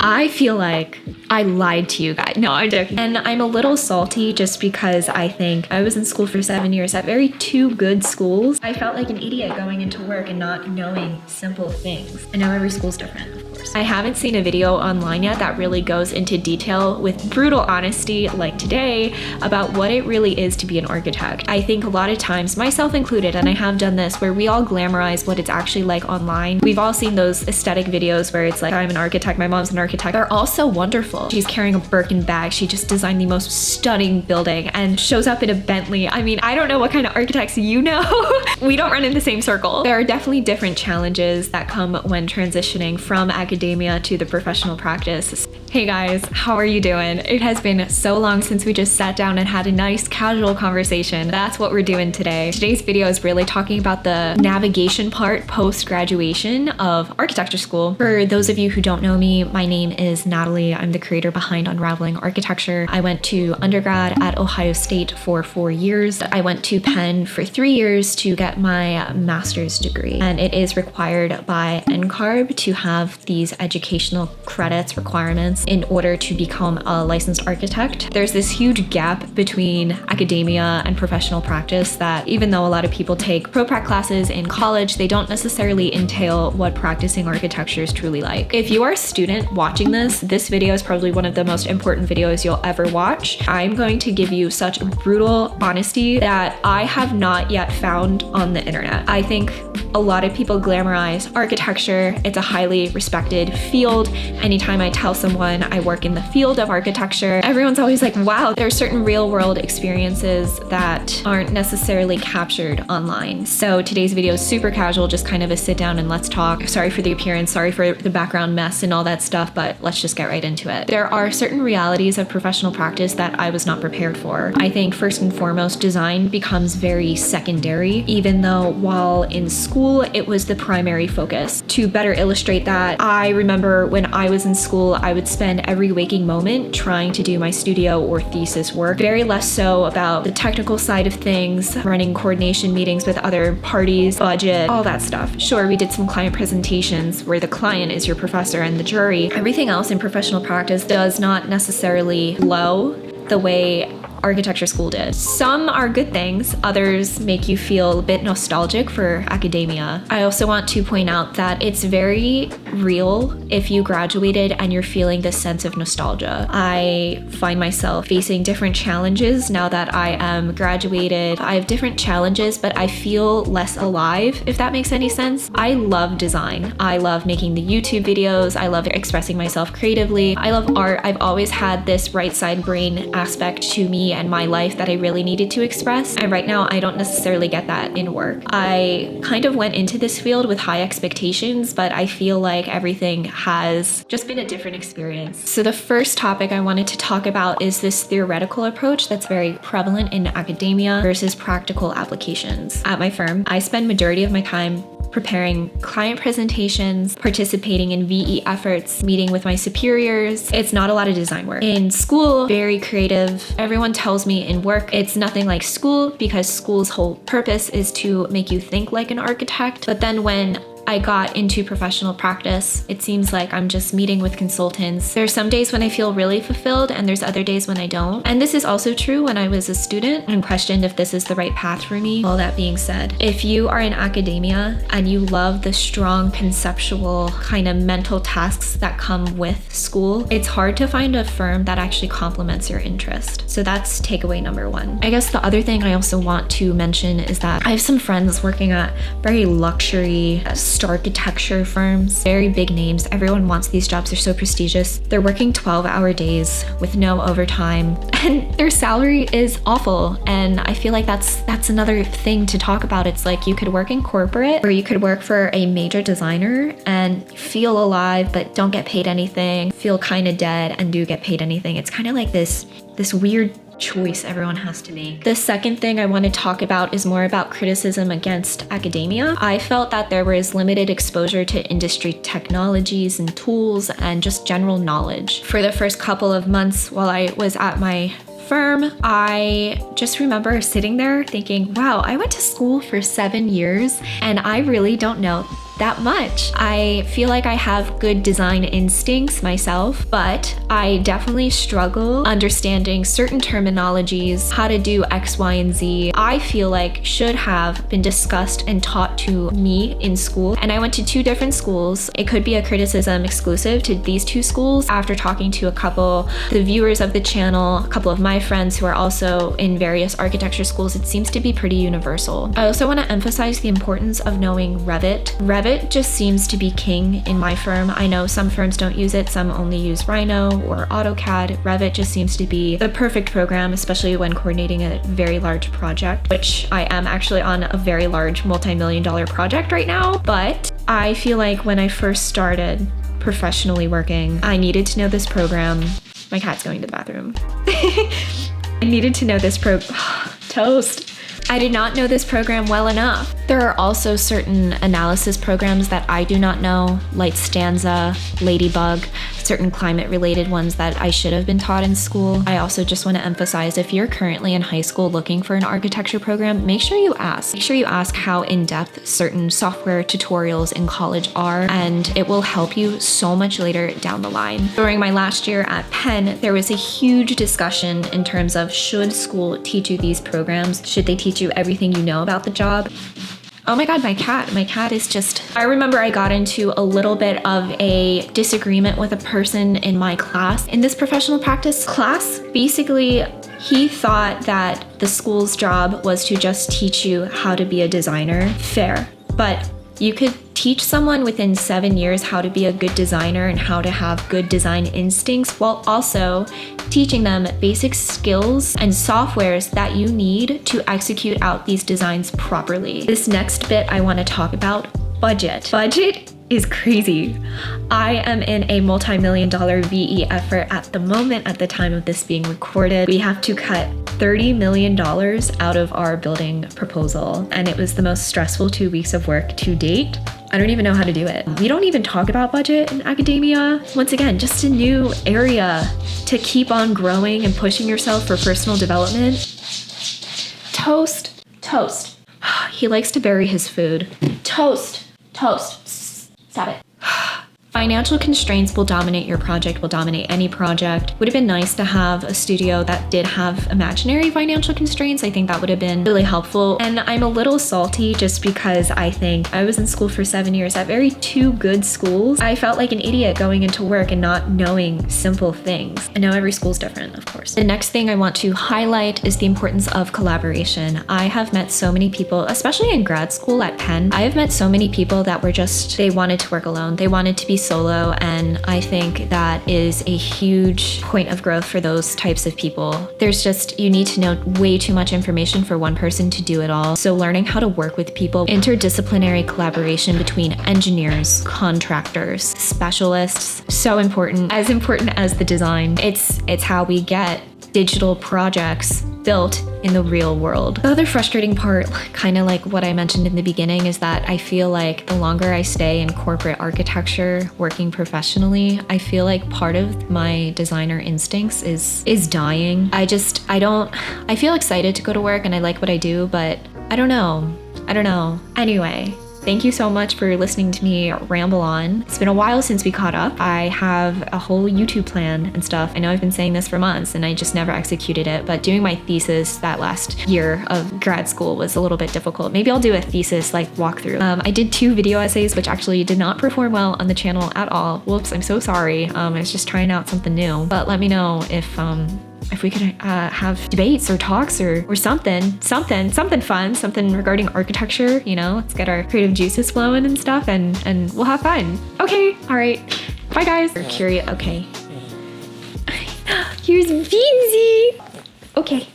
I feel like I lied to you guys. No, I'm joking. And I'm a little salty just because I think I was in school for 7 years at two good schools. I felt like an idiot going into work and not knowing simple things. I know every school's different, of course. I haven't seen a video online yet that really goes into detail with brutal honesty like today about what it really is to be an architect. I think a lot of times, myself included, and I have done this, where we all glamorize what it's actually like online. We've all seen those aesthetic videos where it's like, I'm an architect, my mom's an architect. They're all so wonderful. She's carrying a Birkin bag. She just designed the most stunning building and shows up in a Bentley. I mean, I don't know what kind of architects you know. We don't run in the same circle. There are definitely different challenges that come when transitioning from academia to the professional practice. Hey guys, how are you doing? It has been so long since we just sat down and had a nice casual conversation. That's what we're doing today. Today's video is really talking about the navigation part post-graduation of architecture school. For those of you who don't know me, my name is Natalie. I'm the creator behind Unraveling Architecture. I went to undergrad at Ohio State for 4 years. I went to Penn for 3 years to get my master's degree. And it is required by NCARB to have these educational credits requirements in order to become a licensed architect. There's this huge gap between academia and professional practice that even though a lot of people take pro-prac classes in college, they don't necessarily entail what practicing architecture is truly like. If you are a student watching this video is probably one of the most important videos you'll ever watch. I'm going to give you such brutal honesty that I have not yet found on the internet. I think a lot of people glamorize architecture. It's a highly respected field. Anytime I tell someone I work in the field of architecture, everyone's always like, wow, there are certain real world experiences that aren't necessarily captured online. So today's video is super casual, just kind of a sit down and let's talk. Sorry for the appearance, sorry for the background mess and all that stuff, but let's just get right into it. There are certain realities of professional practice that I was not prepared for. I think first and foremost, design becomes very secondary, even though while in school, it was the primary focus. To better illustrate that, I remember when I was in school, I would spend every waking moment trying to do my studio or thesis work, very less so about the technical side of things, running coordination meetings with other parties, budget, all that stuff. Sure, we did some client presentations where the client is your professor and the jury. Everything else in professional practice does not necessarily flow the way architecture school did. Some are good things, others make you feel a bit nostalgic for academia. I also want to point out that it's very real if you graduated and you're feeling this sense of nostalgia. I find myself facing different challenges now that I am graduated. I have different challenges, but I feel less alive, if that makes any sense. I love design. I love making the YouTube videos. I love expressing myself creatively. I love art. I've always had this right side brain aspect to me and my life that I really needed to express. And right now, I don't necessarily get that in work. I kind of went into this field with high expectations, but I feel like everything has just been a different experience. So the first topic I wanted to talk about is this theoretical approach that's very prevalent in academia versus practical applications. At my firm, I spend majority of my time preparing client presentations, participating in VE efforts, meeting with my superiors. It's not a lot of design work. In school, very creative. Everyone tells me in work, it's nothing like school because school's whole purpose is to make you think like an architect. But then when I got into professional practice, it seems like I'm just meeting with consultants. There's some days when I feel really fulfilled and there's other days when I don't. And this is also true when I was a student and questioned if this is the right path for me. All that being said, if you are in academia and you love the strong conceptual kind of mental tasks that come with school, it's hard to find a firm that actually complements your interest. So that's takeaway number one. I guess the other thing I also want to mention is that I have some friends working at very luxury architecture firms, very big names. Everyone wants these jobs. They're so prestigious. They're working 12-hour days with no overtime and their salary is awful. And I feel like that's another thing to talk about. It's like you could work in corporate or you could work for a major designer and feel alive but don't get paid anything, feel kind of dead and do get paid anything. It's kind of like this weird choice everyone has to make. The second thing I want to talk about is more about criticism against academia. I felt that there was limited exposure to industry technologies and tools and just general knowledge. For the first couple of months while I was at my firm, I just remember sitting there thinking, wow, I went to school for 7 years and I really don't know that much. I feel like I have good design instincts myself, but I definitely struggle understanding certain terminologies, how to do X, Y, and Z. I feel like should have been discussed and taught to me in school. And I went to 2 different schools. It could be a criticism exclusive to these 2 schools. After talking to a couple, the viewers of the channel, a couple of my friends who are also in various architecture schools, it seems to be pretty universal. I also want to emphasize the importance of knowing Revit. Revit just seems to be king in my firm. I know some firms don't use it, some only use Rhino or AutoCAD. Revit just seems to be the perfect program, especially when coordinating a very large project, which I am actually on a very large multi-million-dollar project right now. But I feel like when I first started professionally working, I needed to know this program. My cat's going to the bathroom. I needed to know this toast. I did not know this program well enough. There are also certain analysis programs that I do not know, like Stanza, Ladybug, certain climate-related ones that I should have been taught in school. I also just want to emphasize, if you're currently in high school looking for an architecture program, make sure you ask. Make sure you ask how in-depth certain software tutorials in college are, and it will help you so much later down the line. During my last year at Penn, there was a huge discussion in terms of, should school teach you these programs? Should they teach you everything you know about the job? Oh my God, my cat is just... I remember I got into a little bit of a disagreement with a person in my class. In this professional practice class, basically, he thought that the school's job was to just teach you how to be a designer. Fair. But you could teach someone within 7 years how to be a good designer and how to have good design instincts, while also teaching them basic skills and softwares that you need to execute out these designs properly. This next bit I want to talk about, budget. Budget is crazy. I am in a multi-million-dollar VE effort at the moment, at the time of this being recorded. We have to cut $30 million out of our building proposal, and it was the most stressful 2 weeks of work to date. I don't even know how to do it. We don't even talk about budget in academia. Once again, just a new area to keep on growing and pushing yourself for personal development. Toast. Toast. He likes to bury his food. Toast. Toast. Stop it. Financial constraints will dominate your project, will dominate any project. Would have been nice to have a studio that did have imaginary financial constraints. I think that would have been really helpful. And I'm a little salty just because I think I was in school for 7 years at 2 good schools. I felt like an idiot going into work and not knowing simple things. I know every school's different, of course. The next thing I want to highlight is the importance of collaboration. I have met so many people, especially in grad school at Penn, I have met so many people that were just, they wanted to work alone. They wanted to be solo, and I think that is a huge point of growth for those types of people. There's just, you need to know way too much information for one person to do it all. So learning how to work with people, interdisciplinary collaboration between engineers, contractors, specialists, so important as the design. It's how we get digital projects built in the real world. The other frustrating part, kind of like what I mentioned in the beginning, is that I feel like the longer I stay in corporate architecture, working professionally, I feel like part of my designer instincts is dying. I feel excited to go to work and I like what I do, but I don't know. Anyway, thank you so much for listening to me ramble on. It's been a while since we caught up. I have a whole YouTube plan and stuff. I know I've been saying this for months and I just never executed it, but doing my thesis that last year of grad school was a little bit difficult. Maybe I'll do a thesis like walkthrough. I did 2 video essays, which actually did not perform well on the channel at all. Whoops, I'm so sorry. I was just trying out something new, but let me know if we could have debates or talks or something fun, something regarding architecture, you know, let's get our creative juices flowing and stuff, and we'll have fun. Okay, all right, bye guys. You're curious, okay. Here's Beansy. Okay.